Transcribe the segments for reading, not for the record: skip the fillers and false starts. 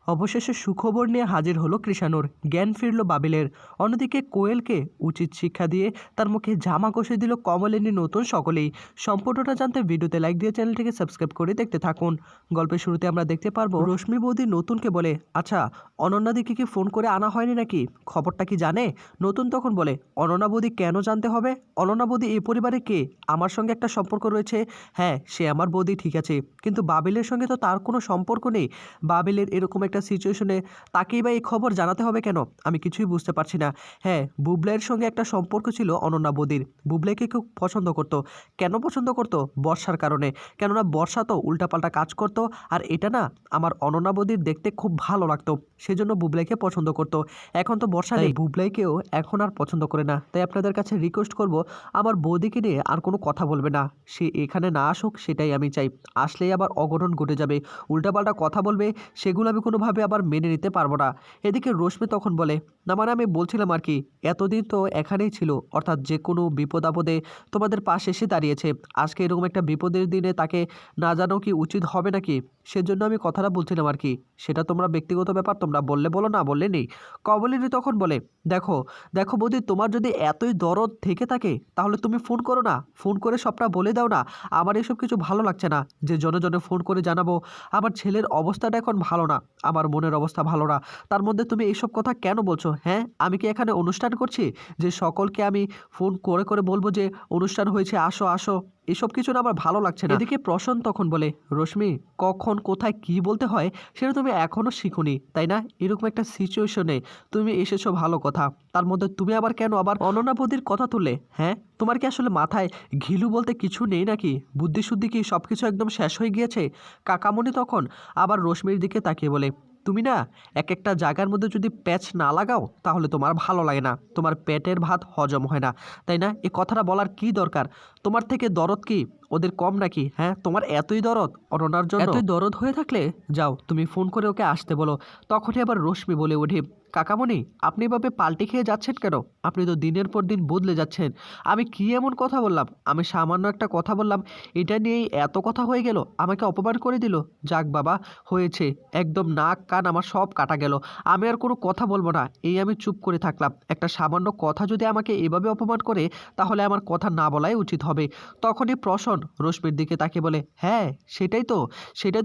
অবশেষে সুখবর নিয়ে হাজির হলো কৃষাণুর। জ্ঞান ফিরল বাবিলের। অন্যদিকে কোয়েলকে উচিত শিক্ষা দিয়ে তার মুখে জামা কষে দিল কমলিনী নতুন সকলেই। সম্পূর্ণটা জানতে ভিডিওতে লাইক দিয়ে চ্যানেলটিকে সাবস্ক্রাইব করে দেখতে থাকুন। গল্পের শুরুতে আমরা দেখতে পারবো রশ্মি বৌদি নতুনকে বলে, আচ্ছা অনন্যাদিকে কি ফোন করে আনা হয়নি নাকি, খবরটা কি জানে? নতুন তখন বলে, অনন্যা বৌদি কেন জানতে হবে? অনন্যা বৌদি এই পরিবারে কে? আমার সঙ্গে একটা সম্পর্ক রয়েছে। হ্যাঁ সে আমার বৌদি ঠিক আছে, কিন্তু বাবিলের সঙ্গে তো তার কোনো সম্পর্ক নেই। বাবিলের এরকম একটা সিচুয়েশনে তাকেই বা এই খবর জানাতে হবে কেন? আমি কিছুই বুঝতে পারছি না। হ্যাঁ, বুবলাইয়ের সঙ্গে একটা সম্পর্ক ছিল অনন্যা বৌদির। বুবলাইকে খুব পছন্দ করতো। কেন পছন্দ করতো? বর্ষার কারণে। কেননা বর্ষা তো উল্টাপাল্টা কাজ করতো, আর এটা না আমার অনন্যা বৌদির দেখতে খুব ভালো লাগতো, সেজন্য বুবলাইকে পছন্দ করতো। এখন তো বর্ষা নেই, বুবলাইকেও এখন আর পছন্দ করে না। তাই আপনাদের কাছে রিকোয়েস্ট করব, আমার বৌদিকে নিয়ে আর কোনো কথা বলবে না। সে এখানে না আসুক, সেটাই আমি চাই। আসলেই আবার অঘটন ঘটে যাবে, উল্টাপাল্টা কথা বলবে, সেগুলো আমি কোনোভাবে আবার মেনে নিতে পারবো না। এদিকে রশ্মি তখন বলে, না মানে আমি বলছিলাম আর কি, এতদিন তো এখানেই ছিল, অর্থাৎ যে কোনো বিপদ আপদে তোমাদের পাশে এসে দাঁড়িয়েছে। আজকে এরকম একটা বিপদের দিনে তাকে না জানাও কি উচিত হবে নাকি? সেজন্য আমি কথাটা বলছিলাম আর কি। সেটা তোমরা ব্যক্তিগত ব্যাপার, তোমরা বললে বলো, না বললে নেই। কমলিনী তখন বলে, দেখো দেখো বৌদি, তোমার যদি এতই দরদ থেকে থাকে তাহলে তুমি ফোন করো না, ফোন করে সবটা বলে দাও না। আমার এসব কিছু ভালো লাগছে না যে জনে জনে ফোন করে জানাবো। আমার ছেলের অবস্থাটা এখন ভালো না, আমার মনের অবস্থা ভালো না, তার মধ্যে তুমি এইসব কথা কেন বলছো? হ্যাঁ, আমি কি এখানে অনুষ্ঠান করছি যে সকলকে আমি ফোন করে করে বলবো যে অনুষ্ঠান হয়েছে, আসো আসো? এসব কিছু না আমার ভালো লাগছে না। এদিকে প্রশান্ত তখন বলে, রশ্মি কখন কোথায় কি বলতে হয় সেটা তুমি এখনো শিখোনি তাই না? এরকম একটা সিচুয়েশনে তুমি এসেছো, ভালো কথা, তার মধ্যে তুমি আবার কেন আবার অনন্যা বৌদির কথা তুললে? হ্যাঁ, তোমার কি আসলে মাথায় ঘিলু বলতে কিছু নেই নাকি? বুদ্ধিশুদ্ধি কি সব কিছু একদম শেষ হয়ে গিয়েছে? কাকামণি তখন আবার রশ্মির দিকে তাকিয়ে বলে, তুমি না এক একটা জায়গার মধ্যে যদি প্যাচ না লাগাও তাহলে তোমার ভালো লাগে না, তোমার পেটের ভাত হজম হয় না, তাই না? এই কথাটা বলার কি দরকার? তোমার থেকে দরদ কি ওদের কম নাকি? হ্যাঁ, তোমার এতই দরদ অনন্যার জন্য? এতই দরদ হয়ে থাকলে যাও তুমি ফোন করে ওকে আসতে বলো। তখনই আবার রশ্মি বলে ওঠে, কাকামণি আপনি এভাবে পাল্টে খেয়ে যাচ্ছেন কেন? আপনি তো দিনের পর দিন বদলে যাচ্ছেন। আমি কি এমন কথা বললাম? আমি সামান্য একটা কথা বললাম, এটা নিয়েই এত কথা হয়ে গেল, আমাকে অপমান করে দিল। যাক বাবা, হয়েছে, একদম নাক কান আমার সব কাটা গেল। আমি আর কোনো কথা বলবো না, এই আমি চুপ করে থাকলাম। একটা সামান্য কথা যদি আমাকে এভাবে অপমান করে তাহলে আমার কথা না বলাই উচিত হবে। তখনই প্রসন্ন রশ্মির দিকে তাকিয়ে বলে, হ্যাঁ সেটাই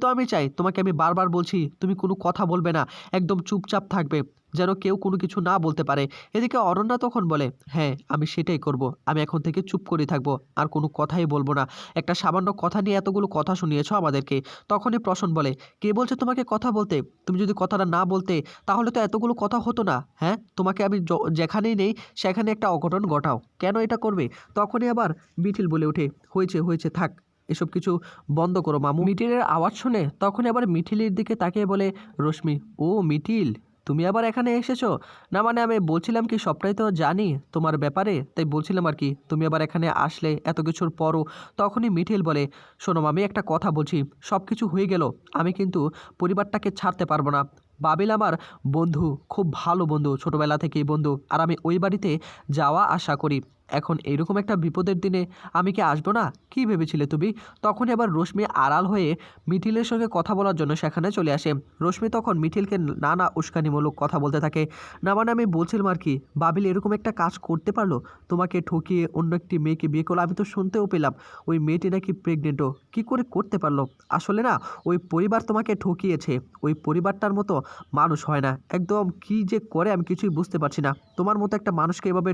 তো আমি চাই। তোমাকে আমি বারবার বলছি তুমি কোনো কথা বলবে না, একদম চুপচাপ থাকবে, যেন কেউ কোনো কিছু না বলতে পারে। এদিকে অরণ্যা তখন বলে, হ্যাঁ আমি সেটাই করব, আমি এখন থেকে চুপ করে থাকবো, আর কোনো কথাই বলবো না। একটা সামান্য কথা নিয়ে এতগুলো কথা শুনিয়েছো আমাদেরকে। তখনই প্রসন্ন বলে, কে বলছে তোমাকে কথা বলতে? তুমি যদি কথাটা না বলতে তাহলে তো এতগুলো কথা হতো না। হ্যাঁ, তোমাকে আমি যেখানেই নেই সেখানে একটা অঘটন ঘটাও, কেন এটা করবে? তখনই আবার মিঠিল বলে ওঠে, হয়েছে হয়েছে, থাক, এসব কিছু বন্ধ করো মামু। মিঠিলের আওয়াজ শুনে তখন আবার মিঠিলের দিকে তাকিয়ে বলে রশ্মি, ও মিঠিল, তুমি আবার এখানে এসেছো? না মানে আমি বলছিলাম কি, সবটাই তো জানি তোমার ব্যাপারে, তাই বলছিলাম আর কি, তুমি আবার এখানে আসলে এত কিছুর পরও। তখনই মিঠিল বলে, শোনো মামি, একটা কথা বলছি, সব কিছু হয়ে গেল, আমি কিন্তু পরিবারটাকে ছাড়তে পারবো না। বাবিল আমার বন্ধু, খুব ভালো বন্ধু, ছোটবেলা থেকেই বন্ধু, আর আমি ওই বাড়িতে যাওয়া আশা করি। এখন এরকম একটা বিপদের দিনে আমি কি আসবো না? কি ভেবেছিলে তুমি? তখনই আবার রশ্মি আড়াল হয়ে মিঠিলের সঙ্গে কথা বলার জন্য সেখানে চলে আসে। রশ্মি তখন মিঠিলকে নানা উস্কানিমূলক কথা বলতে থাকে। না মানে আমি বলছিলাম আর কি, বাবিল এরকম একটা কাজ করতে পারলো, তোমাকে ঠকিয়ে অন্য একটি মেয়েকে বিয়ে করলো। আমি তো শুনতেও পেলাম ওই মেয়েটি নাকি প্রেগনেন্টও। কি করে করতে পারলো? আসলে না, ওই পরিবার তোমাকে ঠকিয়েছে। ওই পরিবারটার মতো মানুষ হয় না, একদম কি যে করে আমি কিছুই বুঝতে পারছি না। তোমার মতো একটা মানুষকে এভাবে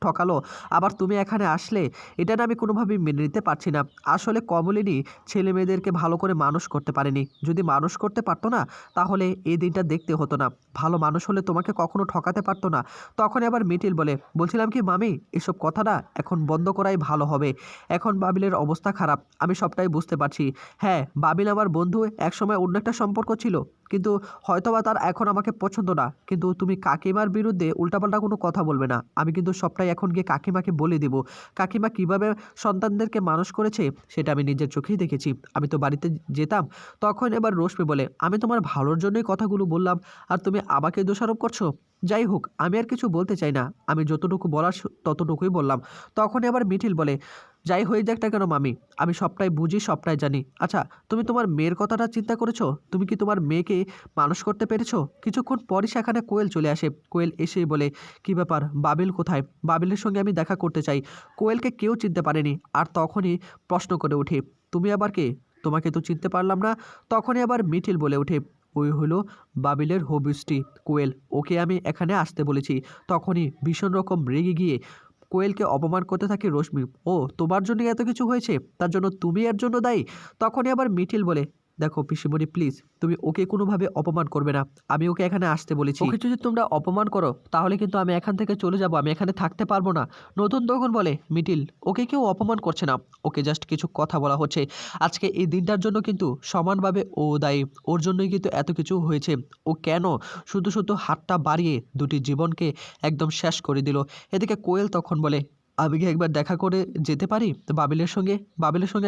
ঠকালো, আবার তুমি এখানে আসলে, এটা না আমি কোনোভাবেই মেনে নিতে পারছি না। আসলে কমলিনী ছেলে মেয়েদেরকে ভালো করে মানুষ করতে পারেনি। যদি মানুষ করতে পারতো না তাহলে এই দিনটা দেখতে হতো না। ভালো মানুষ হলে তোমাকে কখনো ঠকাতে পারতো না। তখন আবার মিঠিল বলে, বলছিলাম কি মামি, এসব কথা না এখন বন্ধ করাই ভালো হবে। এখন বাবিলের অবস্থা খারাপ, আমি সবটাই বুঝতে পারছি। হ্যাঁ, বাবিল আমার বন্ধু, একসময় অন্য একটা সম্পর্ক ছিল, কিন্তু হয়তোবা তার এখন আমাকে পছন্দ না। কিন্তু তুমি কাকিমার বিরুদ্ধে উল্টাপাল্টা কোনো কথা বলবে না। আমি কিন্তু সবটাই এখন গিয়ে কাকিমাকে বলে দেব। কাকিমা কিভাবে সন্তানদেরকে মানুষ করেছে সেটা আমি নিজের চোখেই দেখেছি। আমি তো বাড়িতে যেতাম। তখন এবার রশ্মি বলে, আমি তোমার ভালোর জন্যই কথাগুলো বললাম, আর তুমি আমাকে দোষারোপ করছো? যাই হোক, আমি আর কিছু বলতে চাই না, আমি যতটুকু বলার ততটুকুই বললাম। তখনই আবার মিঠিল বলে, যাই হয়ে যাক না কেন মামি, আমি সবটাই বুঝি, সবটাই জানি। আচ্ছা, তুমি তোমার মেয়ের কথাটা চিন্তা করেছো? তুমি কি তোমার মেয়েকে মানুষ করতে পেরেছো? কিছুক্ষণ পরই সেখানে কোয়েল চলে আসে। কোয়েল এসেই বলে, কি ব্যাপার, বাবিল কোথায়? বাবিলের সঙ্গে আমি দেখা করতে চাই। কোয়েলকে কেউ চিনতে পারেনি। আর তখনই প্রশ্ন করে ওঠে, তুমি আবার কে? তোমাকে তো চিনতে পারলাম না। তখনই আবার মিঠিল বলে ওঠে, ওই হলো বাবিলের হবিষ্টি কোয়েল, ওকে আমি এখানে আসতে বলেছি। তখনই ভীষণ রকম রেগে গিয়ে কোয়েলকে অপমান করতে থাকে রশ্মি। ও, তোমার জন্য এত কিছু হয়েছে, তার জন্য তুমি এর জন্য দায়ী? তখনই আবার মিঠিল বলে, দেখো পিসিমণি প্লিজ, তুমি ওকে কোনোভাবে অপমান করবে না। আমি ওকে এখানে আসতে বলেছি। ওকে যদি তোমরা অপমান করো তাহলে কিন্তু আমি এখান থেকে চলে যাব, আমি এখানে থাকতে পারবো না। নতুন তখন বলে, মিঠিল, ওকে কেউ অপমান করছে না, ওকে জাস্ট কিছু কথা বলা হচ্ছে। আজকে এই দিনটার জন্য কিন্তু সমানভাবে ও দায়ী। ওর জন্যই কিন্তু এত কিছু হয়েছে। ও কেন শুধু শুধু হাতটা বাড়িয়ে দুটি জীবনকে একদম শেষ করে দিল। এদিকে কোয়েল তখন বলে, আমি কি একবার দেখা করে যেতে পারি তো বাবিলের সঙ্গে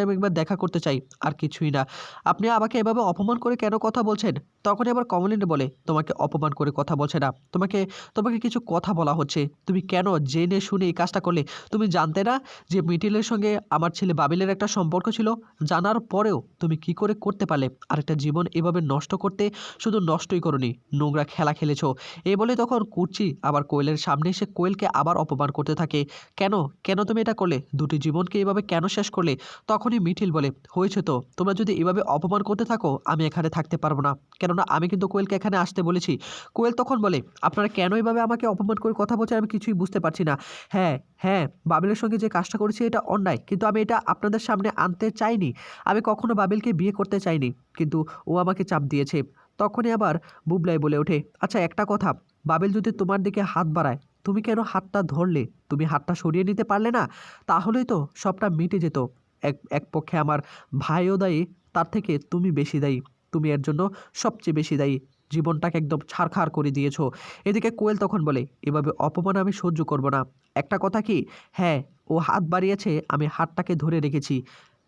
আমি একবার দেখা করতে চাই, আর কিছুই না। আপনি আমাকে এভাবে অপমান করে কেন কথা বলছেন? তখন আবার কমলিনী বলে, তোমাকে অপমান করে কথা বলছে না, তোমাকে তোমাকে কিছু কথা বলা হচ্ছে। তুমি কেন জেনে শুনে এই কাজটা করলে? তুমি জানতে না যে মিঠিলের সঙ্গে আমার ছেলে বাবিলের একটা সম্পর্ক ছিল? জানার পরেও তুমি কি করে করতে পারলে? আরেকটা জীবন এভাবে নষ্ট করতে? শুধু নষ্টই করনি, নোংরা খেলা খেলেছো। এই বলে তখন কুর্চি আবার কোয়েলের সামনে এসে কোয়েলকে আবার অপমান করতে থাকে। কেন কেন তুমি এটা করলে? দুটি জীবনকে এভাবে কেন শেষ করলে? তখনই মিঠিল বলে, হয়েছে তো, তোমরা যদি এভাবে অপমান করতে থাকো আমি এখানে থাকতে পারবো না। কেননা আমি কিন্তু কোয়েলকে এখানে আসতে বলেছি। কোয়েল তখন বলে, আপনারা কেন এভাবে আমাকে অপমান করে কথা বলছেন আমি কিছুই বুঝতে পারছি না। হ্যাঁ হ্যাঁ, বাবিলের সঙ্গে যে কাজটা করেছি এটা অন্যায়, কিন্তু আমি এটা আপনাদের সামনে আনতে চাইনি। আমি কখনো বাবিলকে বিয়ে করতে চাইনি, কিন্তু ও আমাকে চাপ দিয়েছে। তখনই আবার বুবলাই বলে ওঠে, আচ্ছা একটা কথা, বাবিল যদি তোমার দিকে হাত বাড়ায় তুমি কেন হাতটা ধরলে? তুমি হাতটা সরিয়ে নিতে পারলে না? তাহলেই তো সবটা মিটে যেত। এক এক পক্ষে আমার ভাইও দায়ী, তার থেকে তুমি বেশি দায়ী। তুমি এর জন্য সবচেয়ে বেশি দায়ী। জীবনটাকে একদম ছারখার করে দিয়েছো। এদিকে কোয়েল তখন বলে, এভাবে অপমান আমি সহ্য করব না। একটা কথা কি, হ্যাঁ, ও হাত বাড়িয়েছে, আমি হাতটাকে ধরে রেখেছি।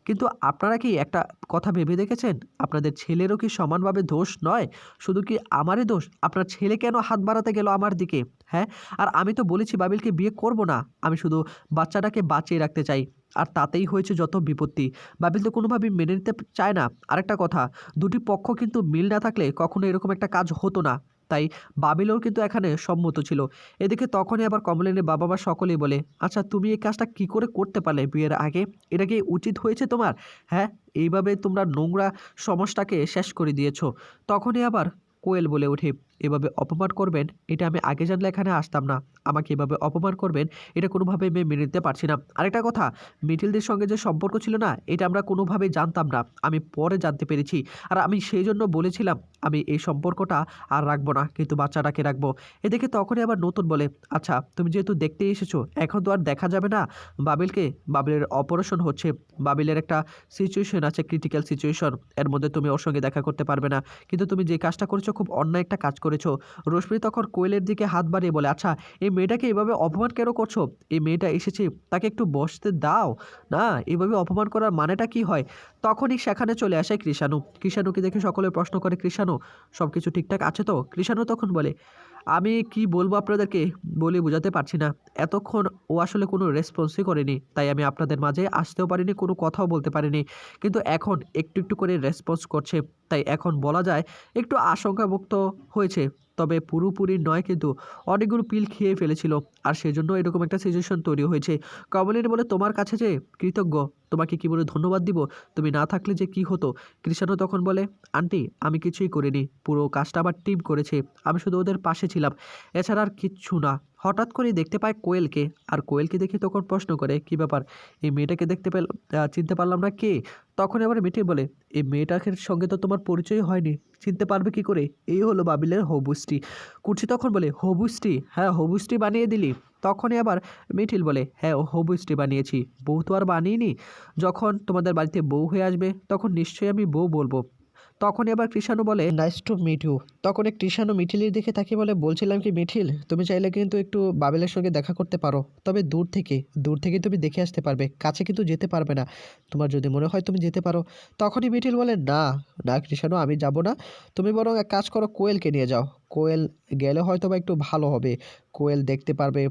কিন্তু আপনারা কি একটা কথা ভেবে দেখেছেন, আপনাদের ছেলেরও কি সমানভাবে দোষ নয়? শুধু কি আমারই দোষ? আপনার ছেলে কেন হাত বাড়াতে গেল আমার দিকে? হ্যাঁ, আর আমি তো বলেছি বাবিলকে বিয়ে করব না, আমি শুধু বাচ্চাটাকে বাঁচিয়ে রাখতে চাই। আর তাতেই হয়েছে যত বিপত্তি। বাবিল তো কোনোভাবেই মেনে নিতে চায় না। আরেকটা কথা, দুটি পক্ষ কিন্তু মিল না থাকলে কখনো এরকম একটা কাজ হতো না। তাই বাবিলও কিন্তু এখানে সম্মত ছিল। এদিকে তখনই আবার কমলিনীর বাবা মা সকলেই বলে, আচ্ছা তুমি এই কাজটা কি করে করতে পারলে বিয়ের আগে? এটা কি উচিত হয়েছে তোমার? হ্যাঁ, এইভাবে তোমরা নোংরা সমাজটাকে শেষ করে দিয়েছো। তখনই আবার কোয়েল বলে ওঠে, এভাবে অপমান করবেন এটা আমি আগে জানলে এখানে আসতাম না। আমাকে এভাবে অপমান করবেন এটা কোনোভাবেই আমি মেনে নিতে পারছি না। আরেকটা কথা, মিঠিলদের সঙ্গে যে সম্পর্ক ছিল না এটা আমরা কোনোভাবেই জানতাম না, আমি পরে জানতে পেরেছি। আর আমি সেই জন্য বলেছিলাম আমি এই সম্পর্কটা আর রাখবো না, কিন্তু বাচ্চাটাকে রাখবো। এদিকে তখনই আবার নতুন বলে, আচ্ছা তুমি যেহেতু দেখতে এসেছো এখন তো আর দেখা যাবে না বাবিলকে। বাবিলের অপারেশন হচ্ছে, বাবিলের একটা সিচুয়েশন আছে, ক্রিটিক্যাল সিচুয়েশন, এর মধ্যে তুমি ওর সঙ্গে দেখা করতে পারবে না। কিন্তু তুমি যে কাজটা করেছো খুব অন্যায় একটা কাজ করেছো। রশ্মি তখন কোয়েলের দিকে হাত বাড়িয়ে বলে, আচ্ছা এই মেয়েটাকে এভাবে অপমান কেন করছো? এই মেয়েটা এসেছে, তাকে একটু বসতে দাও না, এভাবে অপমান করার মানেটা কি হয়? তখনই সেখানে চলে আসে কৃষাণু। কৃষাণুকে দেখে সকলে প্রশ্ন করে, কৃষাণু সব কিছু ঠিকঠাক আছে তো? কৃষাণু তখন বলে, আমি কি বলবো আপনাদেরকে বলে বোঝাতে পারছি না। এতক্ষণ ও আসলে কোনো রেসপন্সই করেনি, তাই আমি আপনাদের মাঝে আসতেও পারিনি, কোনো কথাও বলতে পারিনি। কিন্তু এখন একটু একটু করে রেসপন্স করছে, তাই এখন বলা যায় একটু আশঙ্কামুক্ত হয়েছে। তবে পুরোপুরি নয়, কিন্তু অনেকগুলো পিল খেয়ে ফেলেছিল, আর সেজন্য এরকম একটা সিচুয়েশন তৈরি হয়েছে। কমলিনী বলে, তোমার কাছে যে কৃতজ্ঞ, তোমাকে কি বলে ধন্যবাদ দিব? তুমি না থাকলে যে কি হতো? কৃষাণু তখন বলে, আন্টি আমি কিছুই করিনি, পুরো কাজটা আমার টিম করেছে, আমি শুধু ওদের পাশে ছিলাম, এছাড়া আর কিচ্ছু না। হঠাৎ করে দেখতে পায় কোয়েলকে, আর কোয়েলকে দেখে তখন প্রশ্ন করে, কি ব্যাপার, এই মেয়েটাকে চিনতে পারলাম না, কে? তখন আবার মিঠি বলে, এই মেয়েটার সঙ্গে তো তোমার পরিচয় হয়নি, চিনতে পারবে কি করে? এই হলো বাবিলের হবুষ্টি। কুচি তখন বলে, হবুষ্টি? হ্যাঁ, হবুষ্টি বানিয়ে দিলি? তখনই আবার মিঠিল বলে, হ্যাঁ ও হবুষ্টি বানিয়েছি, বউ তো আর বানিয়েনি। যখন তোমাদের বাড়িতে বউ হয়ে আসবে তখন নিশ্চয়ই আমি বউ বলবো। তখনই আবার কৃষাণু বলে, নাইস টু মিট ইউ। তখন এক কৃষাণু মিঠিলের দিকে তাকিয়ে বলে, বলছিলাম কি মিঠিল, তুমি চাইলে কিন্তু একটু বাবেলের সঙ্গে দেখা করতে পারো, তবে দূর থেকে তুমি দেখে আসতে পারবে, কাছে কিন্তু যেতে পারবে না। তোমার যদি মনে হয় তুমি যেতে পারো। তখনই মিঠিল বলে, না না কৃষাণু, আমি যাব না। তুমি বরং এক কাজ করো, কোয়েলকে নিয়ে যাও। কোয়েল গেলে হয়তো বা একটু ভালো হবে। কোয়েল দেখতে পারবে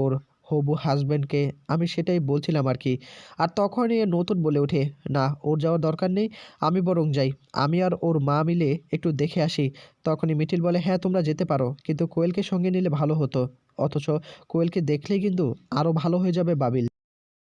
ওর হবু হাসব্যান্ডকে, আমি সেটাই বলছিলাম আর কি। আর তখনই নতুন বলে ওঠে, না ওর যাওয়ার দরকার নেই, আমি বরং যাই। আমি আর ওর মা মিলে একটু দেখে আসি। তখনই মিঠিল বলে, হ্যাঁ তোমরা যেতে পারো, কিন্তু কোয়েলকে সঙ্গে নিলে ভালো হতো। অথচ কোয়েলকে দেখলেই কিন্তু আরও ভালো হয়ে যাবে বাবিল।